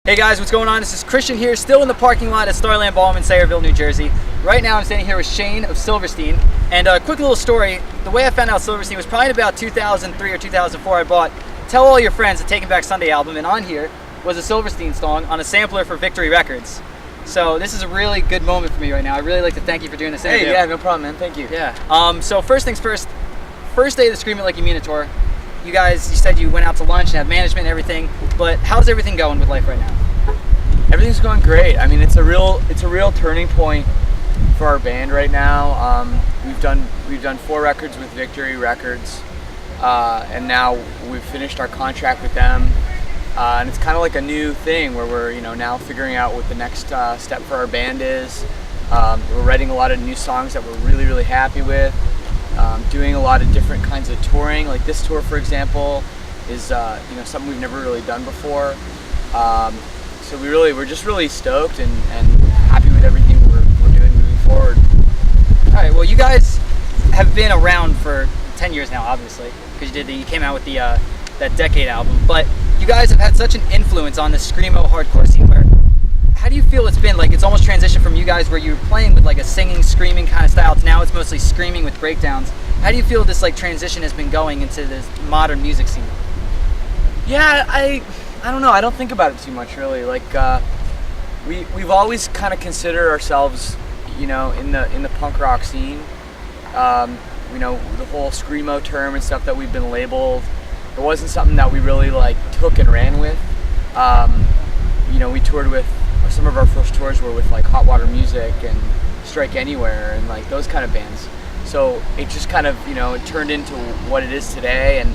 Hey guys, what's going on? This is Christian here, still in the parking lot at Starland Ballroom in Sayreville, New Jersey. Right now I'm standing here with Shane of Silverstein. And a quick little story, the way I found out Silverstein was probably about 2003 or 2004. I bought Tell All Your Friends, the Taking Back Sunday album, and on here was a Silverstein song on a sampler for Victory Records. So this is a really good moment for me right now. I'd really like to thank you for doing this interview. Hey, yeah, no problem, man. Thank you. Yeah. So first things first, first day of the Scream It Like You Mean It tour. You said you went out to lunch and had management and everything, but how's everything going with life right now? Everything's going great. I mean, it's a real turning point for our band right now. We've done 4 records with Victory Records, and now we've finished our contract with them. And it's kind of like a new thing where we're now figuring out what the next step for our band is. We're writing a lot of new songs that we're really happy with. Doing a lot of different kinds of touring. Like this tour, for example, is something we've never really done before. So we're just really stoked and happy with everything we're doing moving forward. All right. Well, you guys have been around for 10 years now, obviously, because you came out with the that Decade album. But you guys have had such an influence on the screamo hardcore scene. How do you feel it's been? Like it's almost transitioned from you guys where you were playing with like a singing, screaming kind of style to now it's mostly screaming with breakdowns. How do you feel this like transition has been going into this modern music scene? Yeah, I don't know. I don't think about it too much, really. Like we've always kind of considered ourselves, in the punk rock scene. The whole screamo term and stuff that we've been labeled. It wasn't something that we really like took and ran with. We toured with some of our first tours were with like Hot Water Music and Strike Anywhere and like those kind of bands. So it just kind of it turned into what it is today, and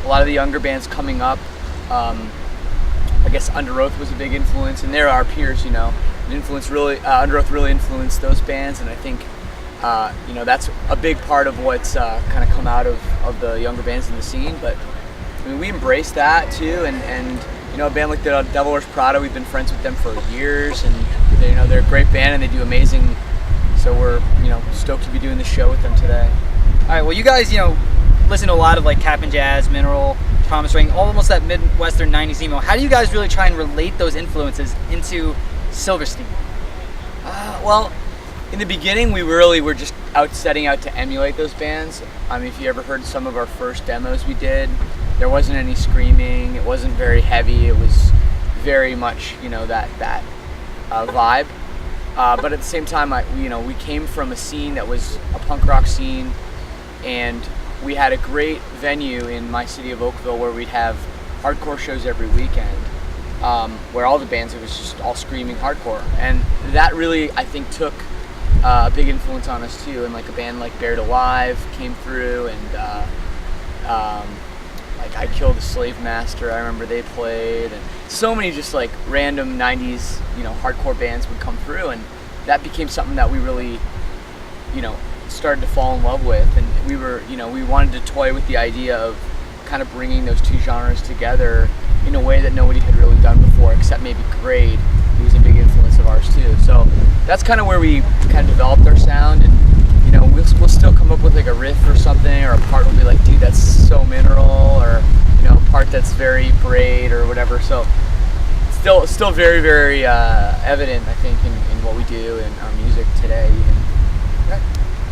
a lot of the younger bands coming up. I guess Under Oath was a big influence, and they're our peers. Under Oath really influenced those bands, and I think that's a big part of what's kind of come out of the younger bands in the scene. But I mean, we embrace that too, and a band like the Devil Wears Prada, we've been friends with them for years, and they're a great band and they do amazing. So we're stoked to be doing this show with them today. All right. Well, you guys listen to a lot of like Cap'n Jazz, Mineral, Promise Ring, almost that Midwestern 90s emo. How do you guys really try and relate those influences into Silverstein? Well, in the beginning, we really were just setting out to emulate those bands. I mean, if you ever heard some of our first demos we did, there wasn't any screaming. It wasn't very heavy. It was very much, that vibe. But at the same time, we came from a scene that was a punk rock scene, and we had a great venue in my city of Oakville where we'd have hardcore shows every weekend, where all the bands, it was just all screaming hardcore. And that really, I think, took a big influence on us too. And like a band like Buried Alive came through, and like I Killed the Slave Master, I remember they played, and so many just like random 90s, hardcore bands would come through, and that became something that we really, started to fall in love with. And we wanted to toy with the idea of kind of bringing those two genres together in a way that nobody had really done before, except maybe Grade, who was a big influence of ours too. So that's kind of where we kind of developed our sound, and we'll still come up with like a riff or something, or a part will be like, dude, that's so Mineral, or a part that's very Braid or whatever. So still very evident, I think, in what we do in our music today even. Okay.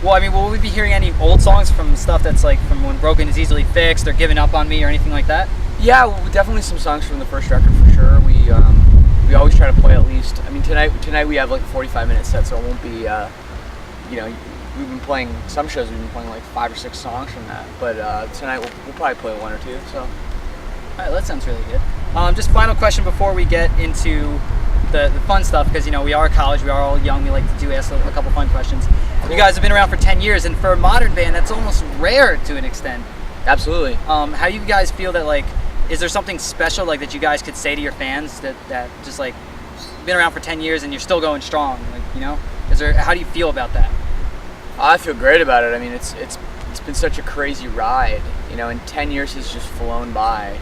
Well, I mean, will we be hearing any old songs from stuff that's like from When Broken Is Easily Fixed or Giving Up on Me or anything like that? Yeah, well, definitely some songs from the first record for sure. We always try to play at least. I mean, tonight we have like a 45-minute set, so it won't be. We've been playing some shows. We've been playing like 5 or 6 songs from that, but tonight we'll probably play 1 or 2. So. All right, that sounds really good. Just final question before we get into the fun stuff, because we are college, we are all young, we like to ask a couple fun questions. You guys have been around for 10 years, and for a modern band, that's almost rare to an extent. Absolutely. How do you guys feel that, like, is there something special like that you guys could say to your fans that just like been around for 10 years and you're still going strong? Like, how do you feel about that? I feel great about it. I mean, it's been such a crazy ride, and 10 years has just flown by,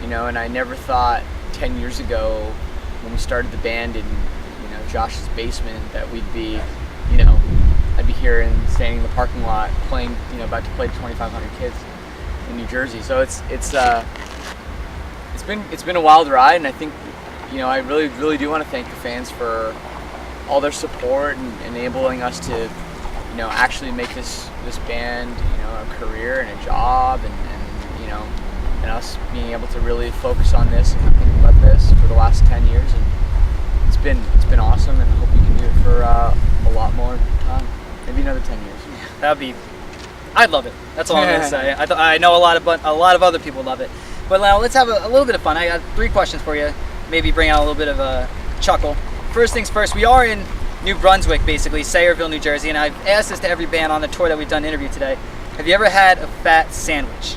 and I never thought 10 years ago when we started the band in, Josh's basement that we'd be, I'd be here and standing in the parking lot playing, about to play to 2,500 kids in New Jersey. So it's been a wild ride, and I think, I really do want to thank the fans for all their support and enabling us to, actually make this band, a career and a job, and us being able to really focus on this and think about this for the last 10 years. And it's been awesome, and I hope we can do it for a lot more time, maybe another 10 years. I'd love it. That's all I'm gonna say. I know a lot of other people love it. But now let's have a little bit of fun. I got 3 questions for you. Maybe bring out a little bit of a chuckle. First things first, we are in New Brunswick, basically, Sayreville, New Jersey, and I've asked this to every band on the tour that we've done interview today. Have you ever had a fat sandwich?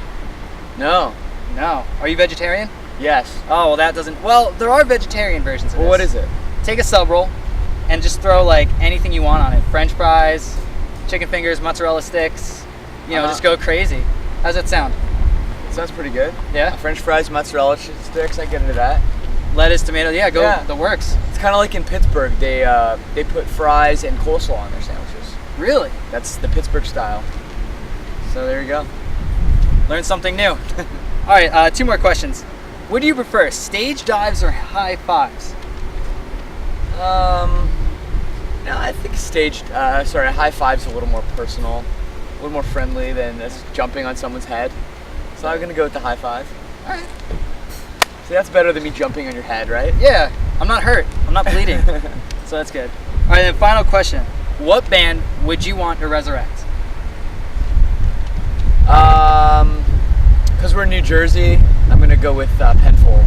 No. No. Are you vegetarian? Yes. Oh, well, that doesn't. Well, there are vegetarian versions of this. Well, what is it? Take a sub roll and just throw like anything you want on it. French fries, chicken fingers, mozzarella sticks. Just go crazy. How's that sound? It sounds pretty good. Yeah. French fries, mozzarella sticks. I get into that. Lettuce, tomato. Yeah, go. Yeah. The works. It's kind of like in Pittsburgh. They put fries and coleslaw on their sandwiches. Really? That's the Pittsburgh style. So there you go. Learn something new. All right, 2 more questions. What do you prefer, stage dives or high fives? No, I think high five's a little more personal, a little more friendly than just jumping on someone's head. So I'm gonna go with the high five. All right. See, that's better than me jumping on your head, right? Yeah, I'm not hurt. I'm not bleeding. So that's good. All right, then final question. What band would you want to resurrect? Because we're in New Jersey, I'm gonna go with Penfold.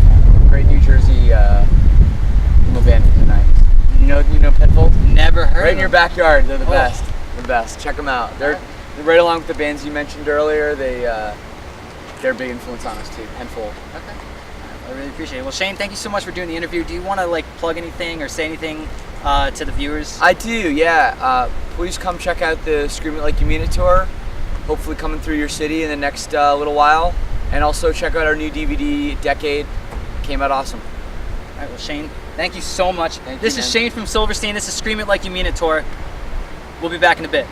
Great New Jersey emo band from the 90s. You know Penfold? Never heard. Right in your backyard. They're the best. They're the best. Check them out. They're right along with the bands you mentioned earlier. They're a big influence on us too. Penfold. Okay. I really appreciate it. Well, Shane, thank you so much for doing the interview. Do you want to plug anything or say anything to the viewers? I do. Yeah. Please come check out the Scream It Like You Mean It tour. Hopefully coming through your city in the next little while. And also check out our new DVD, Decade. Came out awesome. All right, well, Shane, thank you so much. Thank you, This is Shane from Silverstein. This is Scream It Like You Mean It tour. We'll be back in a bit.